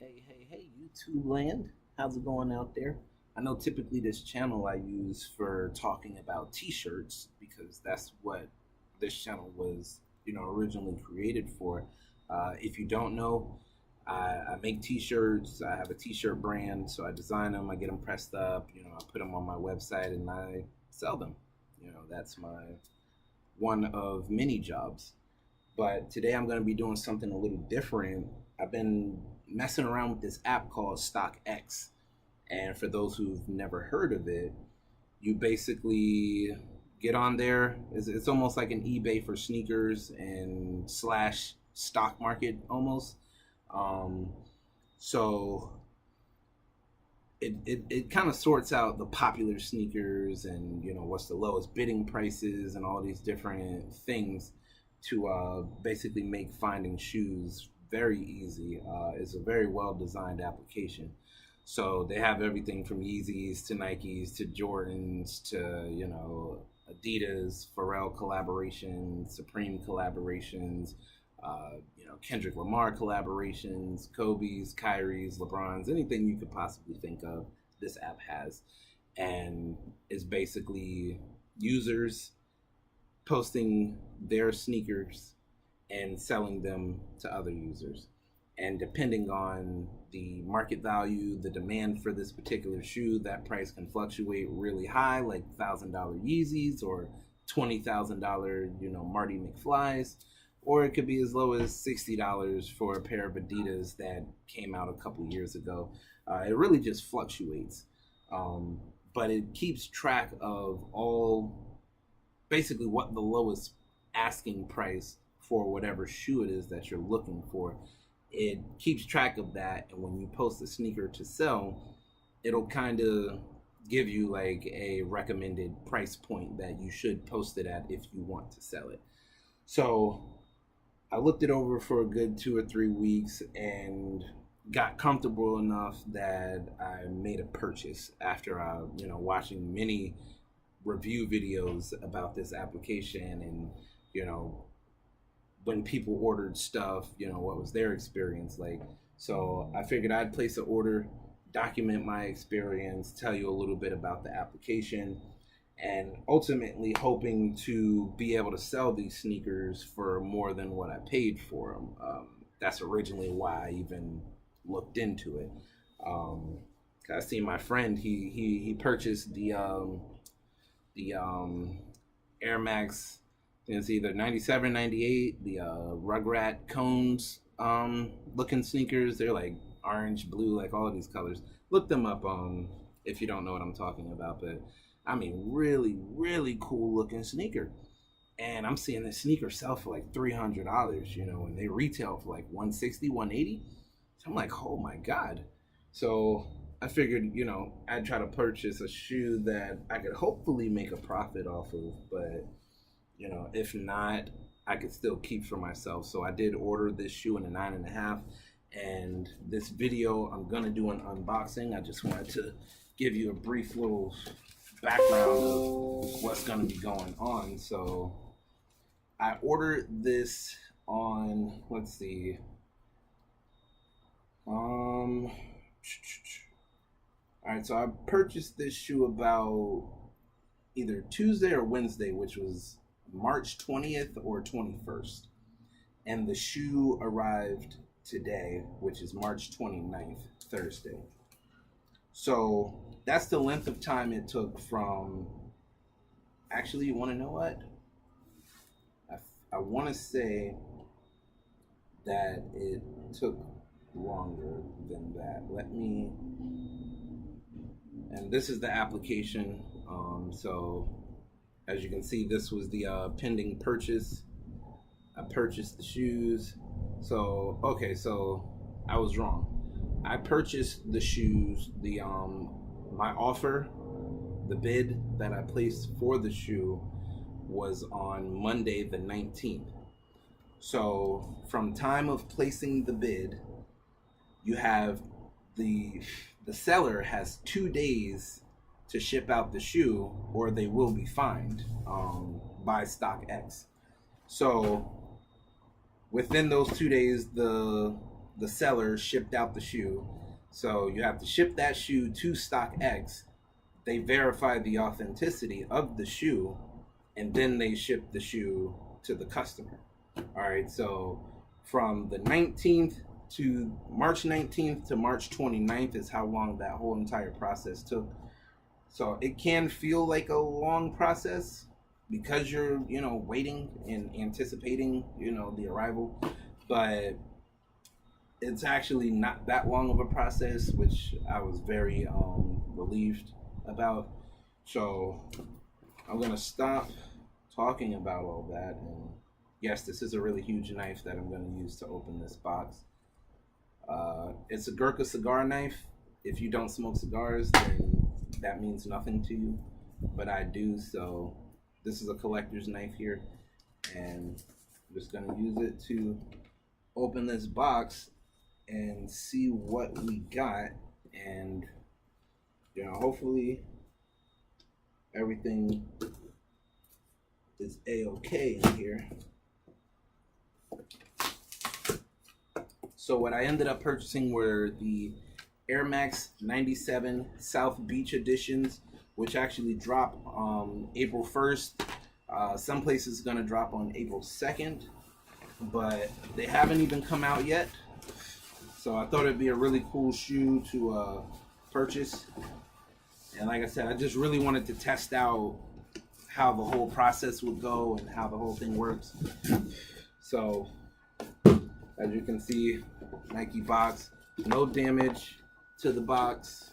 Hey, YouTube land. How's it going out there? I know typically this channel I use for talking about t-shirts because that's what this channel was, originally created for. If you don't know, I make t-shirts. I have a t-shirt brand, so I design them, I get them pressed up, I put them on my website and I sell them. That's my one of many jobs. But today I'm going to be doing something a little different. I've been messing around with this app called StockX. And for those who've never heard of it, you basically get on there. It's almost like an eBay for sneakers and slash stock market almost. Um, so it kind of sorts out the popular sneakers and what's the lowest bidding prices and all these different things to basically make finding shoes very easy. It's a very well designed application. So they have everything from Yeezys to Nikes to Jordans to Adidas, Pharrell collaborations, Supreme collaborations, Kendrick Lamar collaborations, Kobe's, Kyrie's, LeBron's, anything you could possibly think of, this app has. And it's basically users posting their sneakers and selling them to other users. And depending on the market value, the demand for this particular shoe, that price can fluctuate really high, like $1,000 Yeezys or $20,000, Marty McFly's, or it could be as low as $60 for a pair of Adidas that came out a couple years ago. It really just fluctuates, but it keeps track of all basically what the lowest asking price for whatever shoe it is that you're looking for. It keeps track of that, and when you post a sneaker to sell, it'll kind of give you like a recommended price point that you should post it at if you want to sell it. So I looked it over for a good 2 or 3 weeks and got comfortable enough that I made a purchase after watching many review videos about this application and when people ordered stuff, what was their experience like. So I figured I'd place an order, document my experience, tell you a little bit about the application, and ultimately hoping to be able to sell these sneakers for more than what I paid for them. That's originally why I even looked into it. I see my friend, he purchased the Air Max. It's either 97, 98, the Rugrat Cones looking sneakers. They're like orange, blue, like all of these colors. Look them up if you don't know what I'm talking about. But I mean, really, really cool looking sneaker. And I'm seeing this sneaker sell for like $300, and they retail for like 160, 180. So I'm like, oh my God. So I figured, I'd try to purchase a shoe that I could hopefully make a profit off of, but if not, I could still keep for myself. So I did order this shoe in a 9.5, and this video I'm gonna do an unboxing. I just wanted to give you a brief little background of what's gonna be going on. So I ordered this on, let's see, all right, so I purchased this shoe about either Tuesday or Wednesday, which was March 20th or 21st. And the shoe arrived today, which is March 29th, Thursday. So that's the length of time it took from, actually, you want to know what? I want to say that it took longer than that. And this is the application. So as you can see, this was the pending purchase. I purchased the shoes. So I was wrong. I purchased the shoes. My offer, the bid that I placed for the shoe was on Monday the 19th. So from time of placing the bid, you have the seller has 2 days to ship out the shoe, or they will be fined by StockX. So within those 2 days, the the seller shipped out the shoe. So you have to ship that shoe to StockX. They verify the authenticity of the shoe, and then they ship the shoe to the customer. All right, so from the 19th to March 19th to March 29th is how long that whole entire process took. So it can feel like a long process because you're, waiting and anticipating, the arrival, but it's actually not that long of a process, which I was very relieved about. So I'm gonna stop talking about all that, and yes, this is a really huge knife that I'm gonna use to open this box. It's a Gurkha cigar knife. If you don't smoke cigars, then that means nothing to you, but I do. So this is a collector's knife here, and I'm just gonna use it to open this box and see what we got, and hopefully everything is a-okay in here. So what I ended up purchasing were the Air Max 97 South Beach editions, which actually drop April 1st. Some places are going to drop on April 2nd, but they haven't even come out yet. So I thought it'd be a really cool shoe to purchase. And like I said, I just really wanted to test out how the whole process would go and how the whole thing works. So as you can see, Nike box, no damage to the box,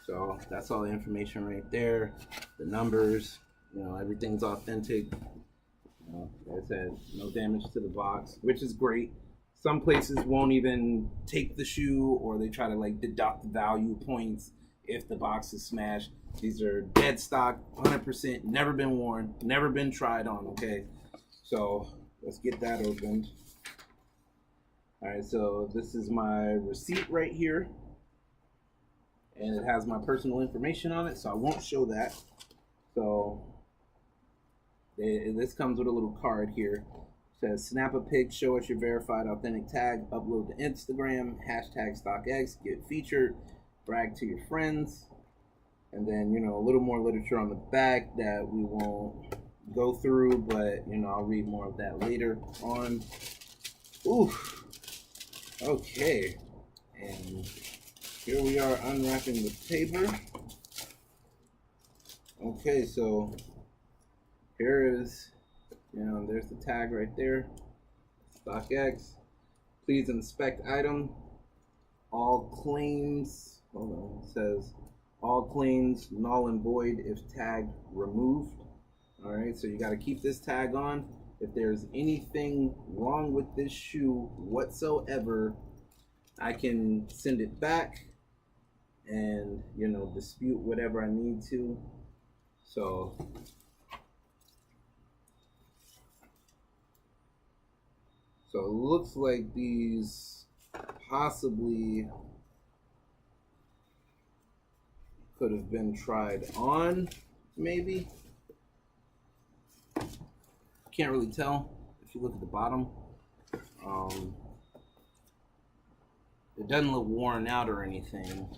so that's all the information right there. The numbers, everything's authentic. Like I said, no damage to the box, which is great. Some places won't even take the shoe, or they try to deduct value points if the box is smashed. These are dead stock, 100%, never been worn, never been tried on, okay? So let's get that opened. All right, so this is my receipt right here, and it has my personal information on it, so I won't show that. So this comes with a little card here. It says, snap a pic, show us your verified authentic tag, upload to Instagram, #StockX, get featured, brag to your friends, and then, a little more literature on the back that we won't go through, but, I'll read more of that later on. Oof. Okay, and here we are unwrapping the paper. Okay, so here is, there's the tag right there. StockX. Please inspect item. All claims, it says all claims null and void if tag removed. All right, so you got to keep this tag on. If there's anything wrong with this shoe whatsoever, I can send it back and, dispute whatever I need to. So it looks like these possibly could have been tried on, maybe. Can't really tell if you look at the bottom. It doesn't look worn out or anything.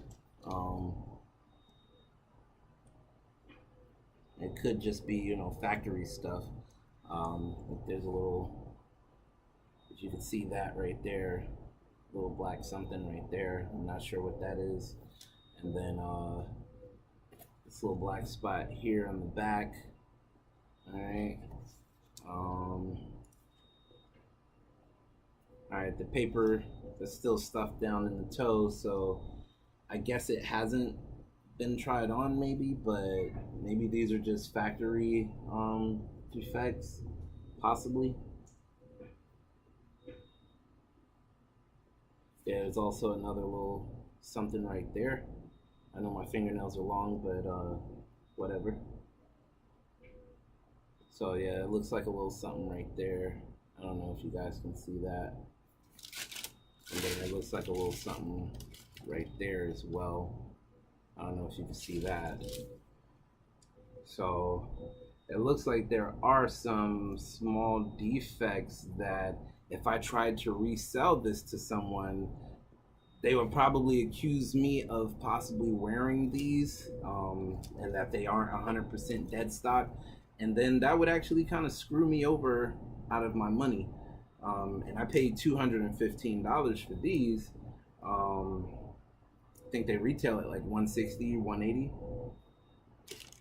It could just be, factory stuff. There's a little, as you can see that right there, little black something right there. I'm not sure what that is. And then this little black spot here on the back. All right. Alright, the paper is still stuffed down in the toe, so I guess it hasn't been tried on maybe, but maybe these are just factory defects, possibly. Yeah, there's also another little something right there. I know my fingernails are long, but whatever. So yeah, it looks like a little something right there. I don't know if you guys can see that. And then it looks like a little something right there as well. I don't know if you can see that. So it looks like there are some small defects that if I tried to resell this to someone, they would probably accuse me of possibly wearing these, and that they aren't 100% dead stock. And then that would actually kind of screw me over out of my money. And I paid $215 for these. I think they retail at like 160, 180.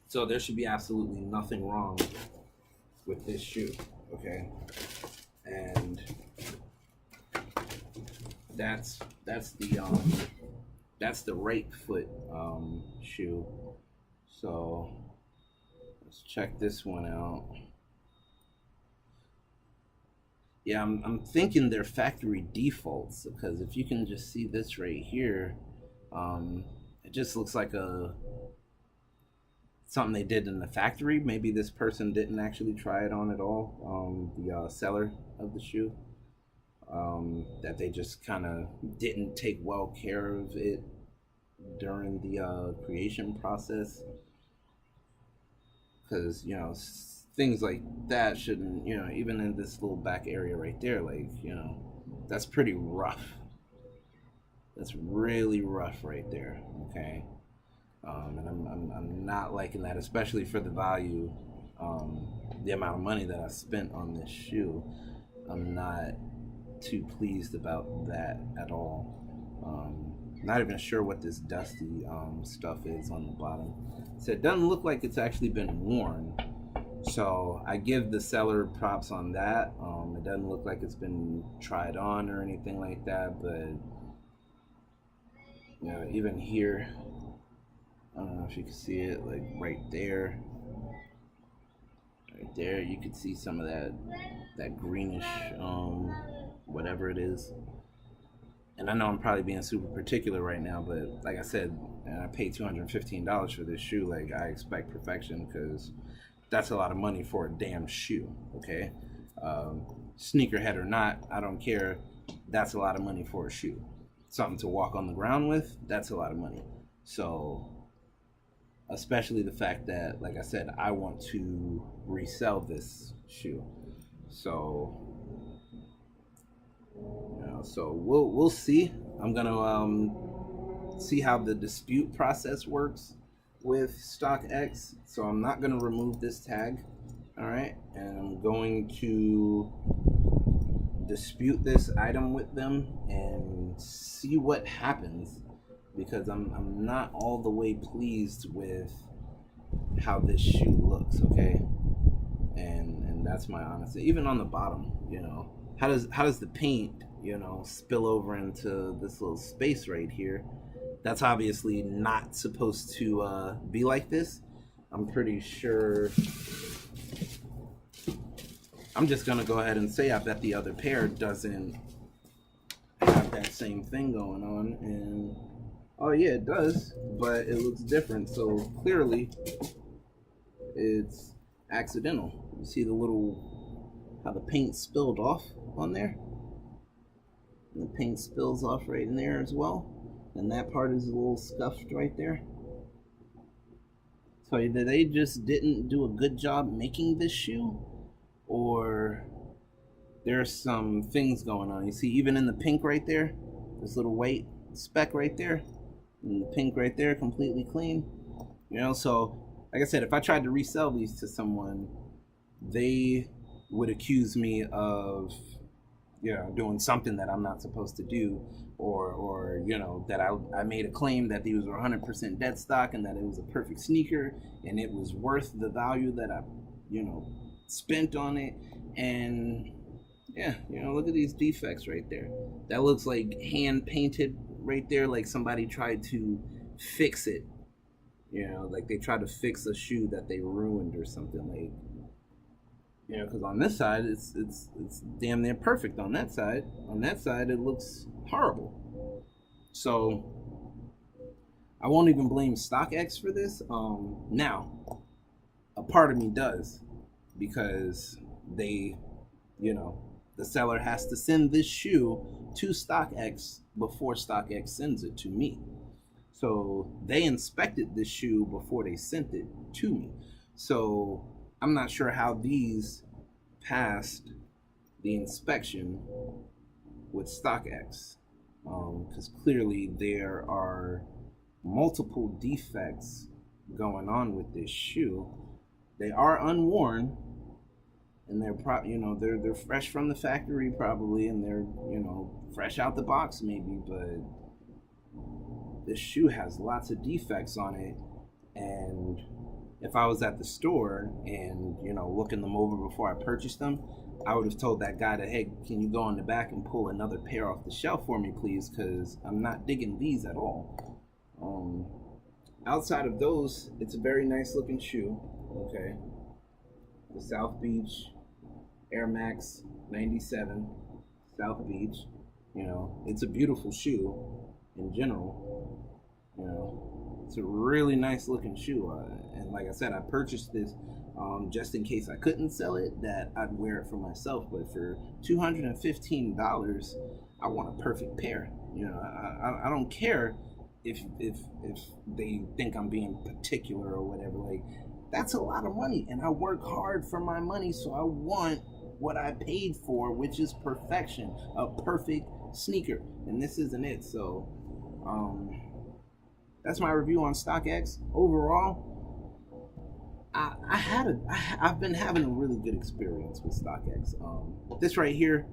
So there should be absolutely nothing wrong with this shoe, okay? And that's the right foot shoe. So let's check this one out. Yeah, I'm thinking they're factory defaults, because if you can just see this right here, it just looks like something they did in the factory. Maybe this person didn't actually try it on at all. The seller of the shoe, that they just kind of didn't take well care of it during the creation process, because things like that shouldn't, even in this little back area right there, like, that's pretty rough. That's really rough right there, okay? And I'm not liking that, especially for the value, the amount of money that I spent on this shoe. I'm not too pleased about that at all. Not even sure what this dusty stuff is on the bottom. So it doesn't look like it's actually been worn. So I give the seller props on that. It doesn't look like it's been tried on or anything like that, but even here, I don't know if you can see it, like right there, you could see some of that greenish, whatever it is. And I know I'm probably being super particular right now, but like I said, I paid $215 for this shoe. Like, I expect perfection, because that's a lot of money for a damn shoe, okay? Sneakerhead or not, I don't care. That's a lot of money for a shoe. Something to walk on the ground with, that's a lot of money. So, especially the fact that, like I said, I want to resell this shoe. So, so we'll see. I'm gonna see how the dispute process works with StockX. So I'm not gonna remove this tag, all right, and I'm going to dispute this item with them and see what happens, because I'm not all the way pleased with how this shoe looks, okay? And that's my honesty. Even on the bottom, how does the paint, spill over into this little space right here? That's obviously not supposed to be like this. I'm pretty sure. I'm just gonna go ahead and say I bet the other pair doesn't have that same thing going on, and oh yeah, it does, but it looks different. So clearly, it's accidental. You see how the paint spilled off on there? And the paint spills off right in there as well. And that part is a little scuffed right there. So either they just didn't do a good job making this shoe, or there's some things going on. You see, even in the pink right there, this little white speck right there, and the pink right there, completely clean. So like I said, if I tried to resell these to someone, they would accuse me of doing something that I'm not supposed to do, or that I made a claim that these were 100% dead stock, and that it was a perfect sneaker, and it was worth the value that I spent on it. And yeah, look at these defects right there. That looks like hand painted right there, like somebody tried to fix it, like they tried to fix a shoe that they ruined or something, like, because on this side it's damn near perfect. On that side it looks horrible. So I won't even blame StockX for this. Now, a part of me does, because they, the seller has to send this shoe to StockX before StockX sends it to me. So they inspected this shoe before they sent it to me. So I'm not sure how these passed the inspection with StockX, because clearly there are multiple defects going on with this shoe. They are unworn, and they're they're fresh from the factory probably, and they're fresh out the box maybe, but this shoe has lots of defects on it. And if I was at the store and looking them over before I purchased them, I would have told that guy that, hey, can you go in the back and pull another pair off the shelf for me, please, because I'm not digging these at all. Outside of those, it's a very nice looking shoe. Okay, the South Beach Air Max 97 South Beach. It's a beautiful shoe in general. It's a really nice looking shoe, and like I said, I purchased this just in case I couldn't sell it, that I'd wear it for myself. But for $215, I want a perfect pair. I don't care if they think I'm being particular or whatever. Like, that's a lot of money, and I work hard for my money, so I want what I paid for, which is perfection, a perfect sneaker, and this isn't it. So that's my review on StockX. Overall, I've been having a really good experience with StockX. This right here,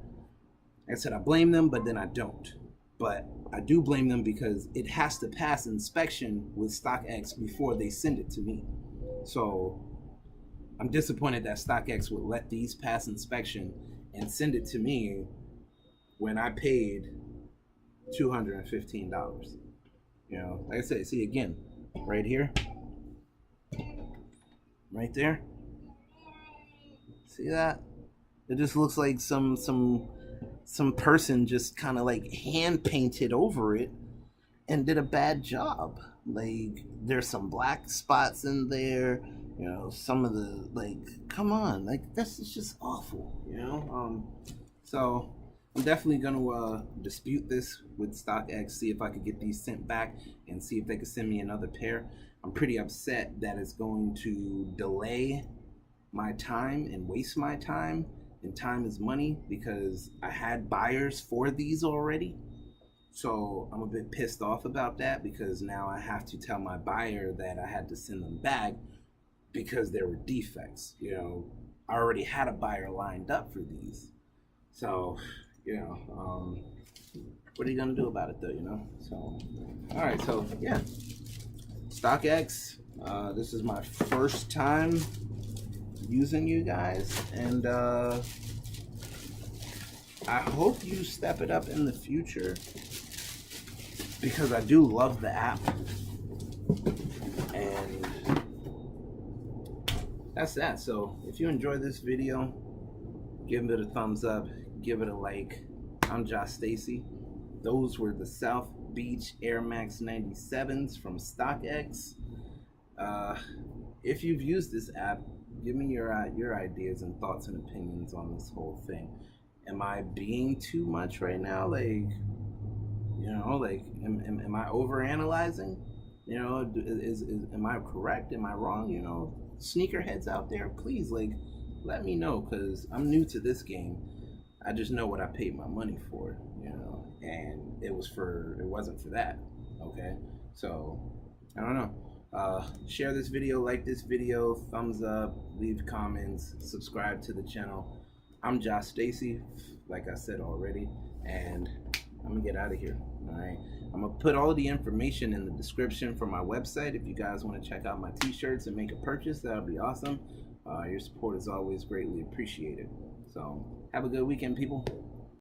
like I said, I blame them, but then I don't. But I do blame them because it has to pass inspection with StockX before they send it to me. So I'm disappointed that StockX would let these pass inspection and send it to me when I paid $215. Like I said, see again, right here, right there. See that? It just looks like some person just kind of like hand painted over it and did a bad job. Like, there's some black spots in there. Some of the, like, come on, like, this is just awful. So I'm definitely gonna dispute this with StockX, see if I could get these sent back and see if they could send me another pair. I'm pretty upset that it's going to delay my time and waste my time, and time is money, because I had buyers for these already. So I'm a bit pissed off about that, because now I have to tell my buyer that I had to send them back because there were defects. I already had a buyer lined up for these. So, what are you gonna do about it though, So, all right, so yeah, StockX. This is my first time using you guys, and I hope you step it up in the future, because I do love the app. And that's that. So if you enjoyed this video, give it a thumbs up, give it a like. I'm Josh Stacy. Those were the South Beach Air Max 97s from StockX. If you've used this app, give me your ideas and thoughts and opinions on this whole thing. Am I being too much right now? Like, am I overanalyzing? Am I correct? Am I wrong? Sneakerheads out there, please, let me know, because I'm new to this game. I just know what I paid my money for, and it wasn't for that. Okay, so I don't know. Share this video, like this video, thumbs up, leave comments, subscribe to the channel. I'm Josh Stacy, like I said already, and I'm gonna get out of here. All right, I'm gonna put all the information in the description for my website. If you guys want to check out my t-shirts and make a purchase, that'll be awesome. Your support is always greatly appreciated. So have a good weekend, people.